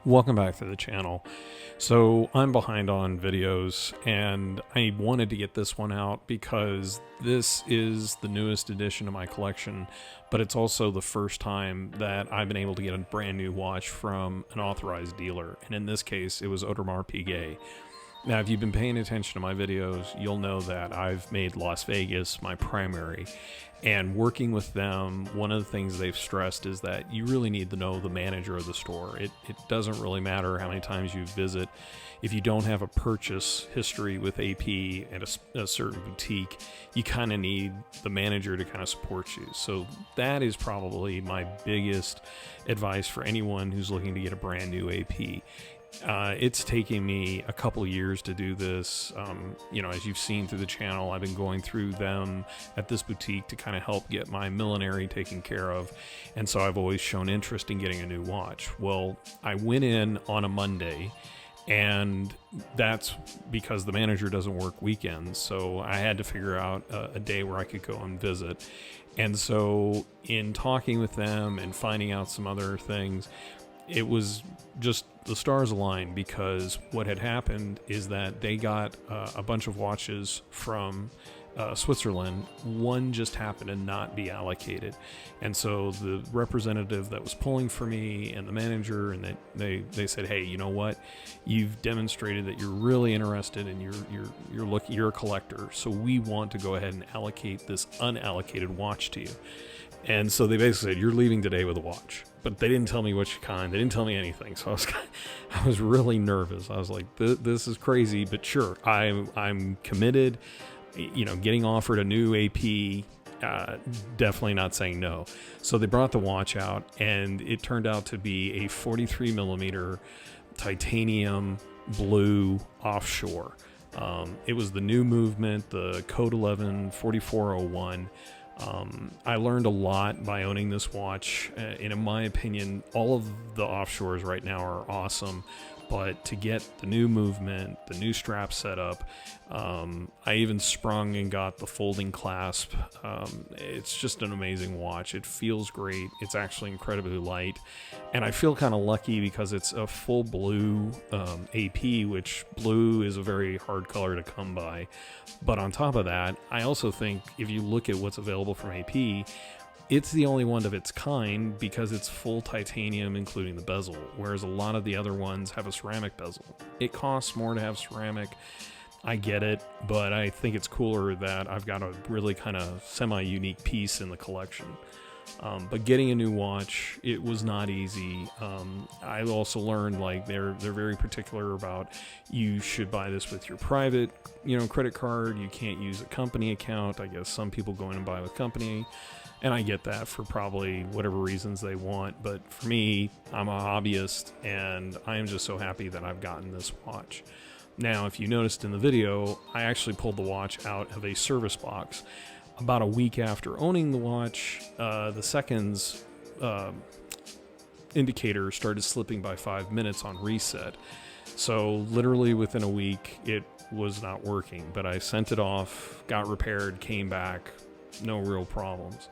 Welcome back to the channel. So I'm behind on videos and I wanted to get this one out because this is the newest addition to my collection, but it's also the first time that I've been able to get a brand new watch from an authorized dealer. And in this case, it was Audemars Piguet. Now, if you've been paying attention to my videos, you'll know that I've made Las Vegas my primary. And working with them, one of the things they've stressed is that you really need to know the manager of the store. It doesn't really matter how many times you visit. If you don't have a purchase history with AP at a certain boutique, you kind of need the manager to kind of support you. So that is probably my biggest advice for anyone who's looking to get a brand new AP. It's taken me a couple years to do this. As you've seen through the channel, I've been going through them at this boutique to kind of help get my millinery taken care of. And so I've always shown interest in getting a new watch. Well, I went in on a Monday, and that's because the manager doesn't work weekends. So I had to figure out a day where I could go and visit. And so in talking with them and finding out some other things, it was just the stars aligned, because what had happened is that they got a bunch of watches from Switzerland. One just happened to not be allocated. And so the representative that was pulling for me and the manager, and they said, hey, you know what? You've demonstrated that you're really interested and you're a collector. So we want to go ahead and allocate this unallocated watch to you. And so they basically said, you're leaving today with a watch. But they didn't tell me which kind. They didn't tell me anything. So I was really nervous. I was like, this is crazy, but sure, I'm committed. Getting offered a new AP, definitely not saying no. So they brought the watch out, and it turned out to be a 43 millimeter titanium blue Offshore. It was the new movement, the Code 11 4401. I learned a lot by owning this watch, and in my opinion, all of the Offshores right now are awesome, but to get the new movement, the new strap setup, I even sprung and got the folding clasp. It's just an amazing watch. It feels great. It's actually incredibly light, and I feel kind of lucky because it's a full blue AP, which blue is a very hard color to come by. But on top of that, I also think if you look at what's available from AP, it's the only one of its kind because it's full titanium, including the bezel, whereas a lot of the other ones have a ceramic bezel. It costs more to have ceramic. I get it, but I think it's cooler that I've got a really kind of semi-unique piece in the collection. But getting a new watch, it was not easy. I also learned they're very particular about you should buy this with your private, credit card. You can't use a company account. I guess some people go in and buy with company, and I get that for probably whatever reasons they want. But for me, I'm a hobbyist, and I am just so happy that I've gotten this watch. Now, if you noticed in the video, I actually pulled the watch out of a service box. About a week after owning the watch, the seconds indicator started slipping by 5 minutes on reset. So literally within a week, it was not working. But I sent it off, got repaired, came back, no real problems.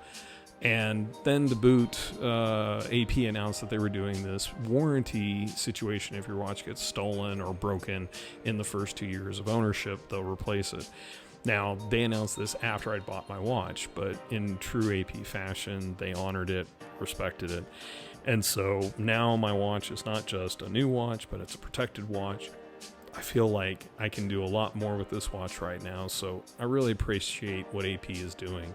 And then to boot, AP announced that they were doing this warranty situation. If your watch gets stolen or broken in the first 2 years of ownership, they'll replace it. Now, they announced this after I'd bought my watch, but in true AP fashion, they honored it, respected it. And so now my watch is not just a new watch, but it's a protected watch. I feel like I can do a lot more with this watch right now, so I really appreciate what AP is doing.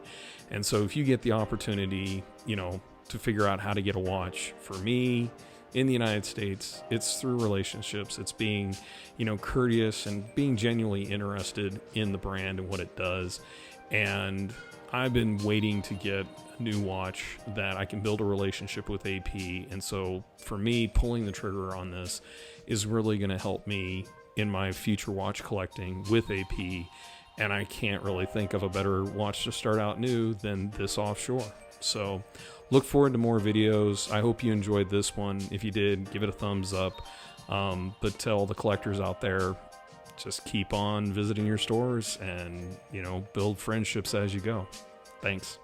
And so if you get the opportunity, to figure out how to get a watch, for me, in the United States, it's through relationships. It's being, courteous and being genuinely interested in the brand and what it does. And I've been waiting to get a new watch that I can build a relationship with AP. And so for me, pulling the trigger on this is really going to help me in my future watch collecting with AP. And I can't really think of a better watch to start out new than this Offshore. So look forward to more videos. I hope you enjoyed this one. If you did, give it a thumbs up. But tell the collectors out there, just keep on visiting your stores and, build friendships as you go. Thanks.